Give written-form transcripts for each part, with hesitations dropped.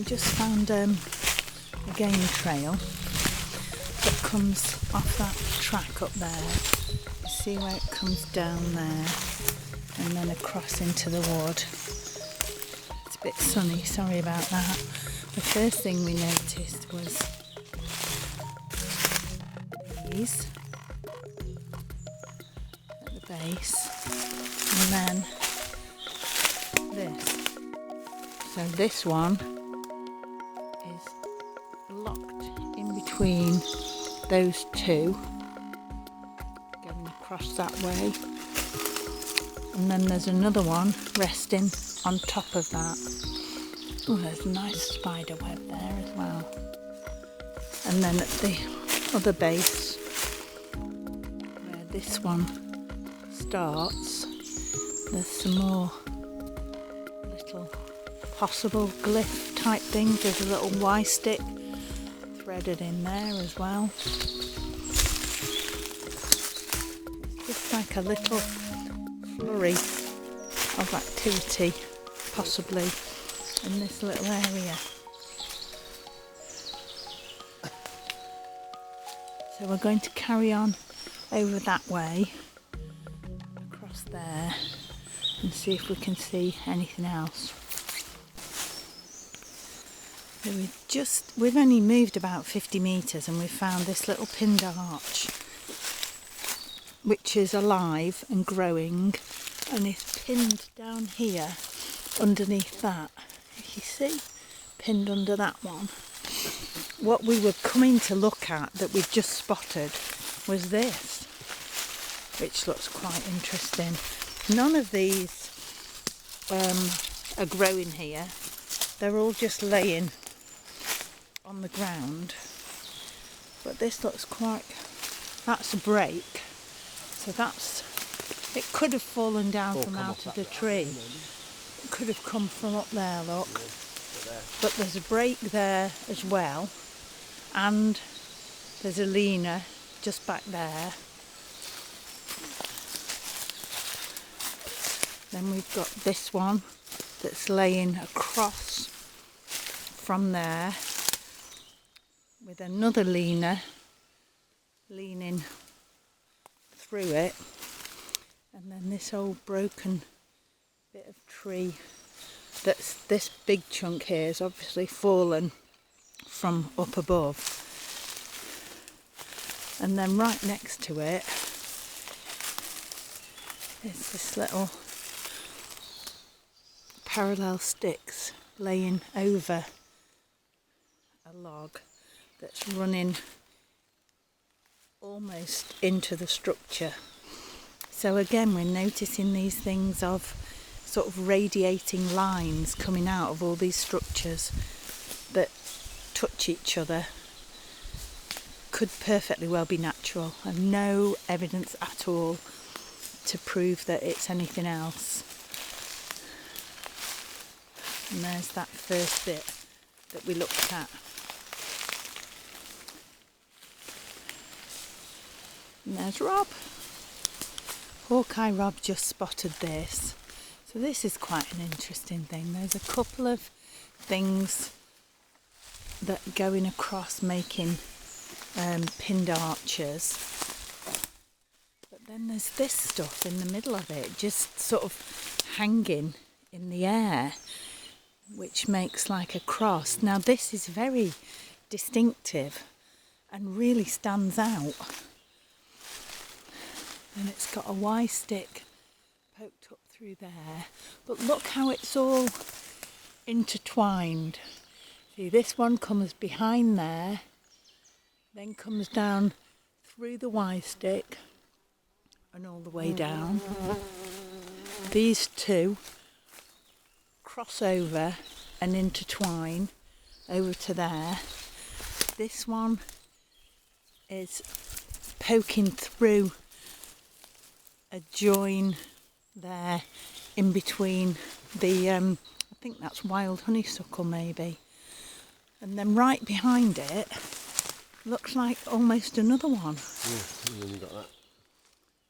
We just found a game trail that comes off that track up there. You see where it comes down there and then across into the wood. It's a bit sunny, sorry about that. The first thing we noticed was these at the base, and then this. So this one is locked in between those two, going across that way, and then there's another one resting on top of that. Oh, there's a nice spider web there as well. And then at the other base, where this one starts, there's some more little possible glyph type things. There's a little Y stick threaded in there as well. It's just like a little flurry of activity, possibly, in this little area. So we're going to carry on over that way, across there, and see if we can see anything else. So we've only moved about 50 metres and we've found this little pinned arch, which is alive and growing, and is pinned down here underneath that. You see, pinned under that one. What we were coming to look at that we've just spotted was this, which looks quite interesting. None of these are growing here. They're all just laying on the ground. But this looks quite, that's a break. So it could have fallen down from out of the tree. It could have come from up there, look. But there's a break there as well. And there's a leaner just back there. Then we've got this one that's laying across from there with another leaner leaning through it, and then this old broken bit of tree that's this big chunk here is obviously fallen from up above, and then right next to it is this little parallel sticks laying over a log that's running almost into the structure. So again, we're noticing these things of sort of radiating lines coming out of all these structures that touch each other. Could perfectly well be natural, and no evidence at all to prove that it's anything else. And there's that first bit that we looked at. And there's Rob. Hawkeye Rob just spotted this. So this is quite an interesting thing. There's a couple of things that are going across making pinned arches. But then there's this stuff in the middle of it, just sort of hanging in the air, which makes like a cross. Now this is very distinctive and really stands out. And it's got a Y stick poked up through there. But look how it's all intertwined. See, this one comes behind there, then comes down through the Y stick and all the way down. These two cross over and intertwine over to there. This one is poking through a join there in between the, I think that's wild honeysuckle maybe. And then right behind it looks like almost another one. Yeah, and then you've got that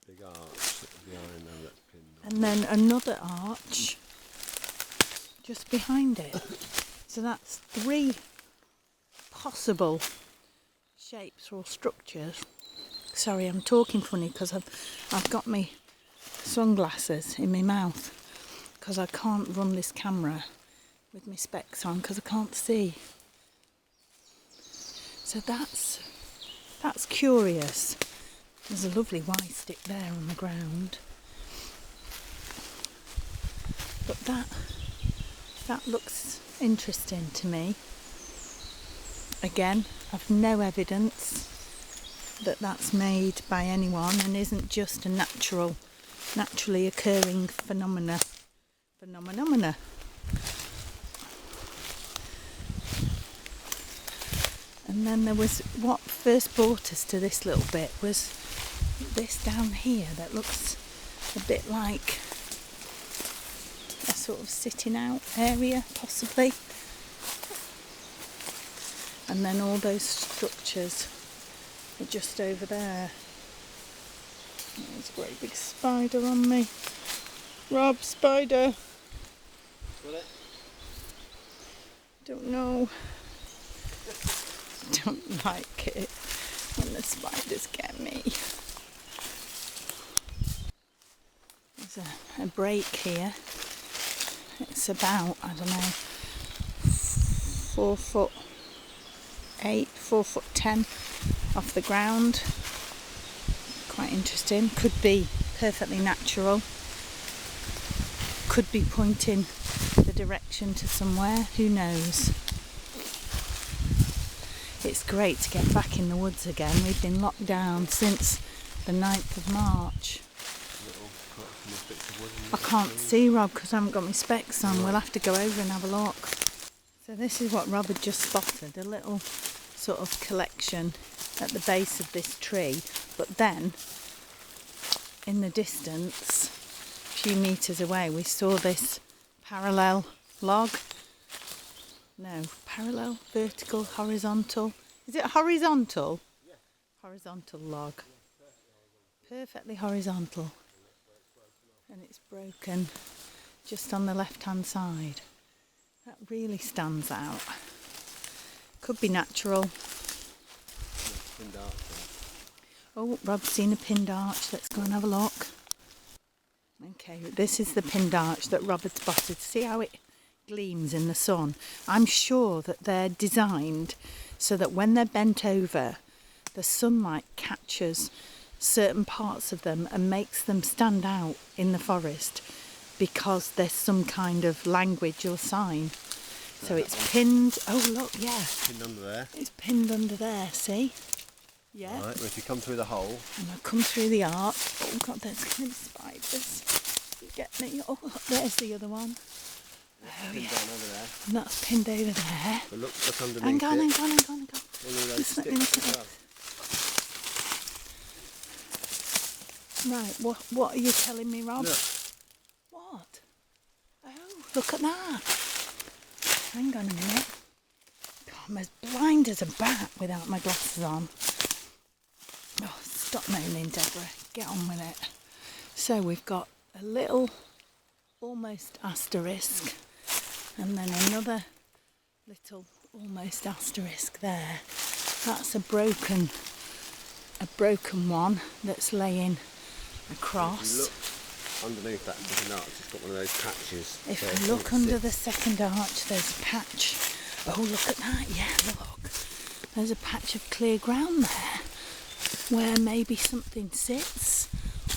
big arch behind there that's pinned on. And then another arch just behind it. So that's 3 possible shapes or structures. Sorry, I'm talking funny because I've got my sunglasses in my mouth because I can't run this camera with my specs on because I can't see. So that's curious. There's a lovely white stick there on the ground. But that looks interesting to me. Again, I've no evidence that that's made by anyone and isn't just a naturally occurring phenomena. And then there was, what first brought us to this little bit was this down here that looks a bit like a sort of sitting out area, possibly. And then all those structures are just over there. There's a great big spider on me. Rob, spider. Got it? Don't know. Don't like it when the spiders get me. There's a break here. It's about, I don't know, 4'8", 4'10" off the ground. Quite interesting. Could be perfectly natural. Could be pointing the direction to somewhere. Who knows? It's great to get back in the woods again. We've been locked down since the 9th of March. I can't see Rob because I haven't got my specs on. We'll have to go over and have a look. So this is what Rob had just spotted, a little sort of collection at the base of this tree. But then, in the distance, a few metres away, we saw this parallel log. No, parallel, vertical, horizontal. Is it horizontal? Yeah. Horizontal log. Perfectly horizontal. And it's broken just on the left-hand side. That really stands out. Could be natural. Oh, Rob's seen a pinned arch. Let's go and have a look. Okay, this is the pinned arch that Rob had spotted. See how it gleams in the sun? I'm sure that they're designed so that when they're bent over, the sunlight catches certain parts of them and makes them stand out in the forest because there's some kind of language or sign. So it's pinned. Oh look, yeah. Pinned under there. It's pinned under there, see? Yeah. Right, well if you come through the hole. And I come through the arch. Oh God, there's going to be spiders. You get me? Oh, look, there's the other one. Oh yeah. Down over there. And that's pinned over there. But look underneath Hang on. All those Just let me look at sticks it. Right, what are you telling me, Rob? Look. What? Oh, look at that. Hang on a minute. God, I'm as blind as a bat without my glasses on. Oh, stop moaning, Deborah. Get on with it. So we've got a little almost asterisk and then another little almost asterisk there. That's a broken one that's laying across. If you look underneath that second arch, it's got one of those patches. If you look under the second arch, there's a patch. Oh, look at that. Yeah, look. There's a patch of clear ground there where maybe something sits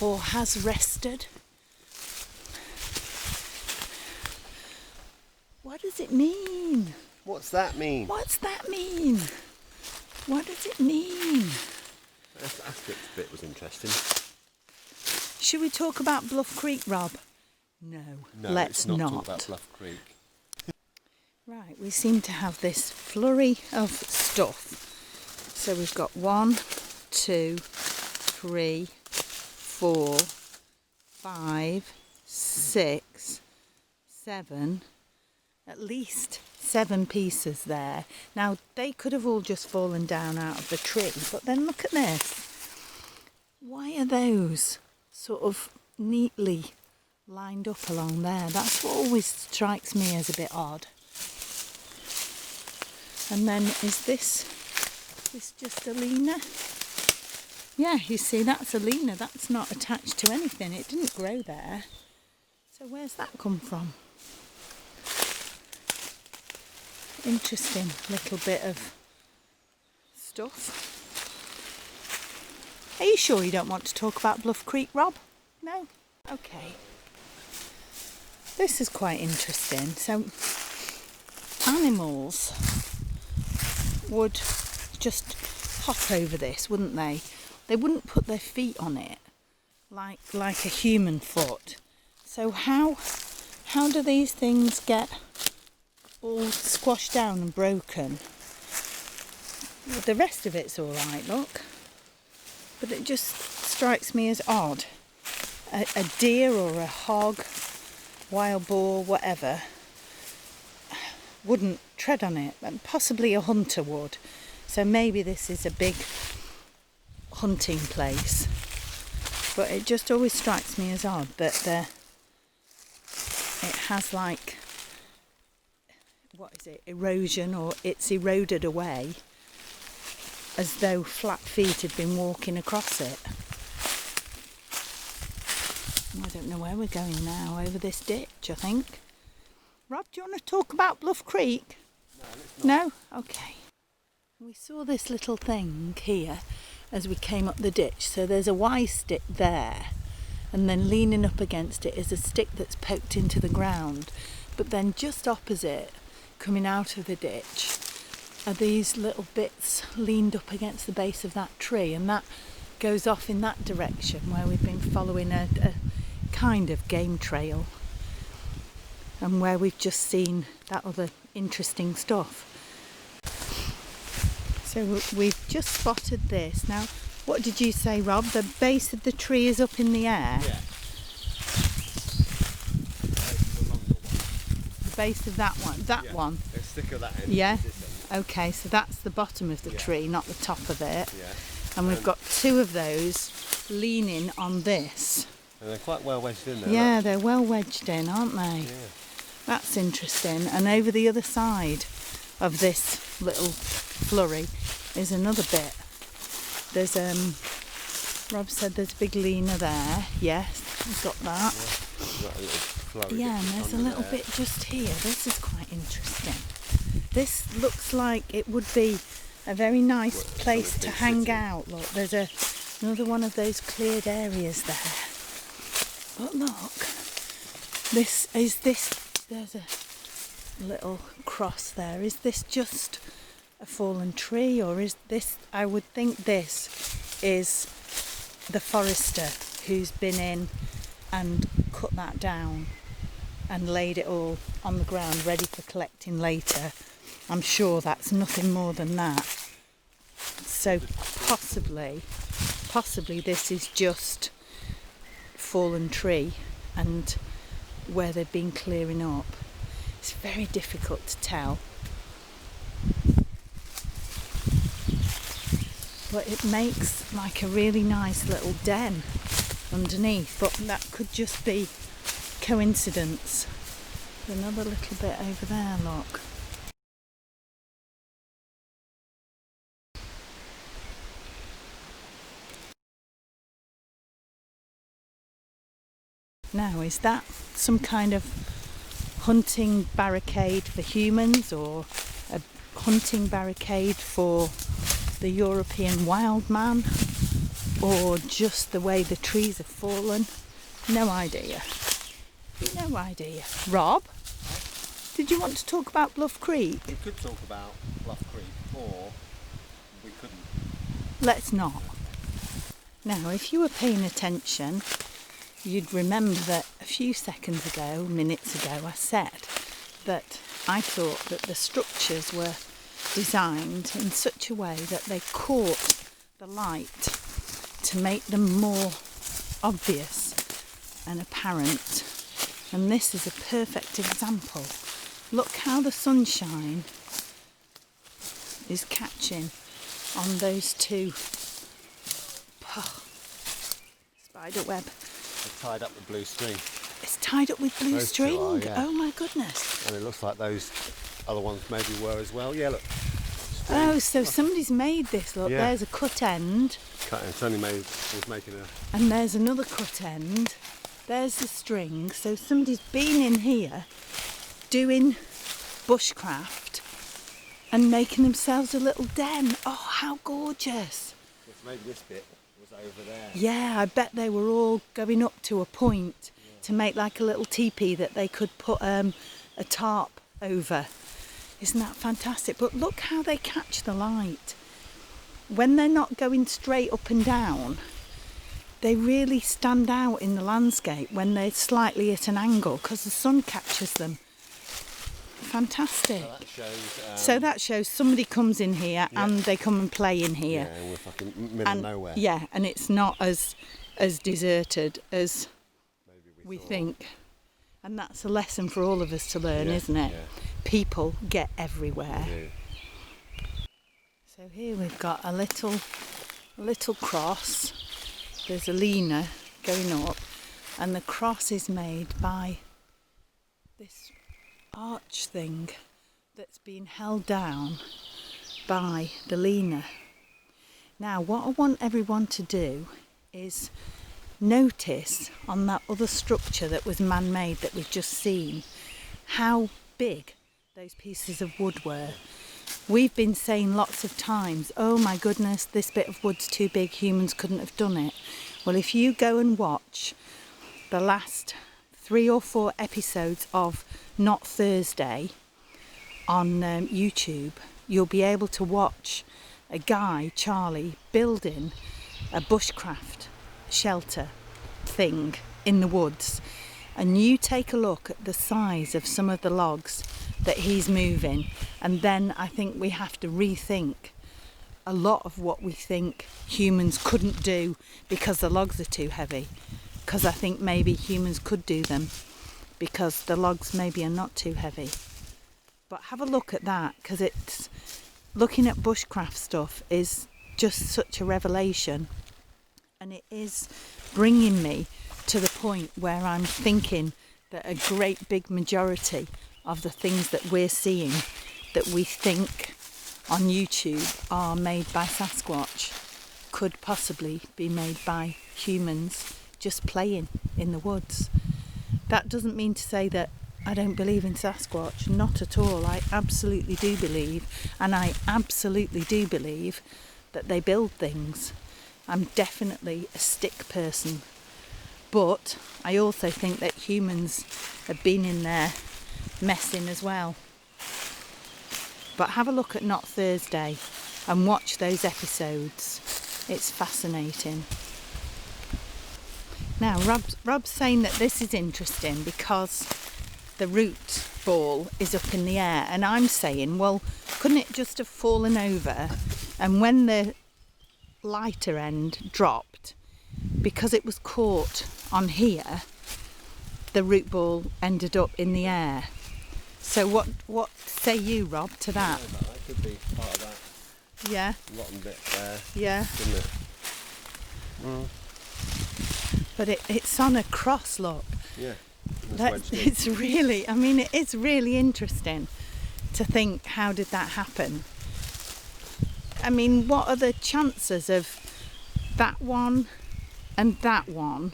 or has rested. What does it mean? What's that mean? What's that mean? What does it mean? That asterisk bit was interesting. Should we talk about Bluff Creek, Rob? No, let's not. not. Talk about Bluff Creek. Right, we seem to have this flurry of stuff. So we've got 1, 2, 3, 4, 5, 6, 7, at least 7 pieces there. Now, they could have all just fallen down out of the tree, but then look at this. Why are those sort of neatly lined up along there? That's what always strikes me as a bit odd. And then is this just a leaner? Yeah, you see, that's a leaner. That's not attached to anything. It didn't grow there. So where's that come from? Interesting little bit of stuff. Are you sure you don't want to talk about Bluff Creek, Rob? No? Okay. This is quite interesting. So animals would just hop over this, wouldn't they? They wouldn't put their feet on it like a human foot. So how do these things get all squashed down and broken? Well, the rest of it's all right, look. But it just strikes me as odd. A deer or a hog, wild boar, whatever, wouldn't tread on it, and possibly a hunter would. So maybe this is a big hunting place. But it just always strikes me as odd that it has like, what is it, erosion, or it's eroded away as though flat feet had been walking across it. I don't know where we're going now, over this ditch, I think. Rob, do you want to talk about Bluff Creek? No, let's not. No? Okay. We saw this little thing here as we came up the ditch. So there's a Y stick there, and then leaning up against it is a stick that's poked into the ground. But then just opposite, coming out of the ditch, are these little bits leaned up against the base of that tree, and that goes off in that direction where we've been following a kind of game trail, and where we've just seen that other interesting stuff. So we've just spotted this. Now, what did you say, Rob? The base of the tree is up in the air? Yeah. The base of that one? That Yeah. one? The stick of that end. Yeah. Is this end. Okay, so that's the bottom of the Yeah. tree, not the top of it. Yeah. And we've got two of those leaning on this. And they're quite well wedged in there. Yeah, look. they're well wedged in, aren't they? Yeah. That's interesting. And over the other side of this little flurry is another bit. There's Rob said there's a big leaner there. Yes, we've got that. Yeah. You've got a little flurry Yeah, and bit there's a under little there. bit just here. This is quite interesting. This looks like it would be a very nice Well, place to something hang sitting. out. Look, there's another one of those cleared areas there. But look, there's a little cross there. Is this just a fallen tree, or is this, I would think this is the forester who's been in and cut that down and laid it all on the ground ready for collecting later. I'm sure that's nothing more than that. So possibly this is just fallen tree and where they've been clearing up. It's very difficult to tell. But it makes like a really nice little den underneath, but that could just be coincidence. Another little bit over there, look. Now, is that some kind of hunting barricade for humans, or a hunting barricade for the European wild man, or just the way the trees have fallen? No idea. No idea. Rob, did you want to talk about Bluff Creek? We could talk about Bluff Creek, or we couldn't. Let's not. Now, if you were paying attention, you'd remember that a few minutes ago, I said that I thought that the structures were designed in such a way that they caught the light to make them more obvious and apparent. And this is a perfect example. Look how the sunshine is catching on those two spider web. They're tied up with blue string. It's tied up with blue Those two string. are, yeah. Oh my goodness. And it looks like those other ones maybe were as well. Yeah, look. Oh, so somebody's made this, look, Yeah. there's a cut end. It's only was making a... And there's another cut end. There's the string. So somebody's been in here doing bushcraft and making themselves a little den. Oh, how gorgeous. Maybe this bit was over there. Yeah, I bet they were all going up to a point to make like a little teepee that they could put a tarp over. Isn't that fantastic? But look how they catch the light. When they're not going straight up and down, they really stand out in the landscape when they're slightly at an angle because the sun catches them. Fantastic. So that shows somebody comes in here and they come and play in here. Yeah, and we're fucking middle of nowhere. Yeah, and it's not as deserted as we think. And that's a lesson for all of us to learn, isn't it? Yeah. People get everywhere. Yeah. So here we've got a little cross. There's a lena going up, and the cross is made by this arch thing that's been held down by the lena. Now, what I want everyone to do is notice on that other structure that was man-made that we've just seen how big those pieces of wood were. We've been saying lots of times, oh my goodness, this bit of wood's too big, humans couldn't have done it. Well, if you go and watch the last 3 or 4 episodes of Not Thursday on YouTube, you'll be able to watch a guy, Charlie, building a bushcraft shelter thing in the woods. And you take a look at the size of some of the logs that he's moving, and then I think we have to rethink a lot of what we think humans couldn't do because the logs are too heavy, because I think maybe humans could do them because the logs maybe are not too heavy. But have a look at that, because it's looking at bushcraft stuff is just such a revelation, and it is bringing me to the point where I'm thinking that a great big majority of the things that we're seeing that we think on YouTube are made by Sasquatch could possibly be made by humans just playing in the woods. That doesn't mean to say that I don't believe in Sasquatch, not at all. I absolutely do believe, and I absolutely do believe that they build things. I'm definitely a stick person. But I also think that humans have been in there messing as well. But have a look at Not Thursday and watch those episodes. It's fascinating. Now, Rob's saying that this is interesting because the root ball is up in the air, and I'm saying, well, couldn't it just have fallen over, and when the lighter end dropped, because it was caught on here, the root ball ended up in the air. So what say you, Rob, to that? Yeah, that could be part of that. Yeah. Rotten bit there. Yeah. Couldn't it? Mm. But it's on a cross, look. Yeah. It's really, I mean, it is really interesting to think, how did that happen? I mean, what are the chances of that one and that one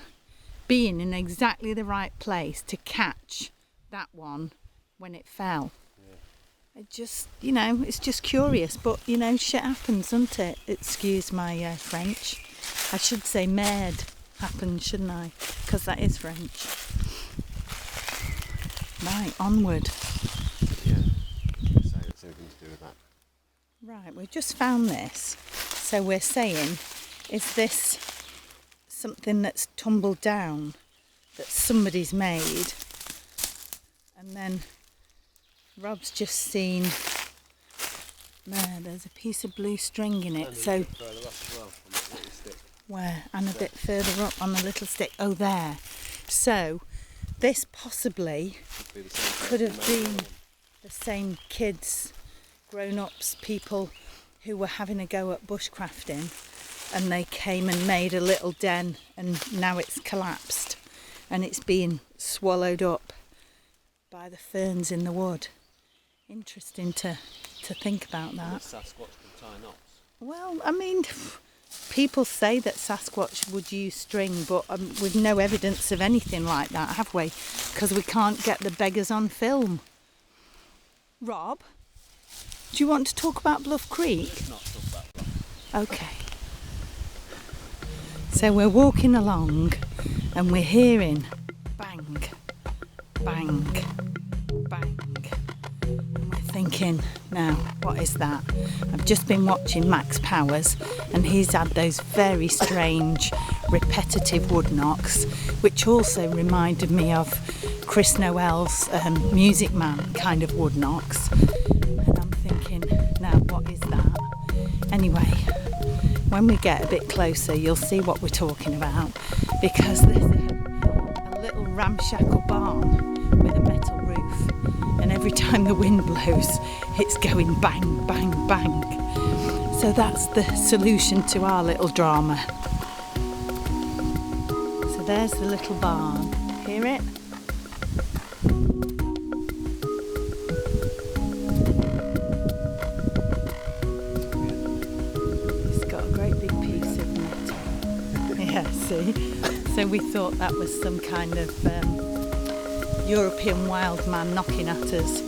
being in exactly the right place to catch that one when it fell? Yeah. It just, it's just curious, but shit happens, doesn't it? Excuse my French. I should say merde happens, shouldn't I? Because that is French. Right, onward. Yeah. So it's anything to do with that. Right, we've just found this. So we're saying, is this something that's tumbled down that somebody's made? And then Rob's just seen there's a piece of blue string in it. And so further up as well, on that little stick. Where? And a bit further up on the little stick. Oh, there. So this possibly could have been the same kids, grown-ups, people who were having a go at bushcrafting, and they came and made a little den, and now it's collapsed and it's being swallowed up by the ferns in the wood. Interesting to to think about And that. the Sasquatch can tie knots. Well, I mean, people say that Sasquatch would use string, but we've no evidence of anything like that, have we? Because we can't get the beggars on film. Rob, do you want to talk about Bluff Creek? Let's not talk about Bluff. Okay. So we're walking along and we're hearing bang, bang, bang. And we're thinking, now, what is that? I've just been watching Max Powers and he's had those very strange, repetitive wood knocks, which also reminded me of Chris Noel's Music Man kind of wood knocks. And I'm thinking, now, what is that? Anyway, when we get a bit closer, you'll see what we're talking about, because there's a little ramshackle barn with a metal roof, and every time the wind blows, it's going bang, bang, bang. So that's the solution to our little drama. So there's the little barn. Hear it? So we thought that was some kind of European wild man knocking at us.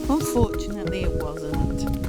Unfortunately it wasn't.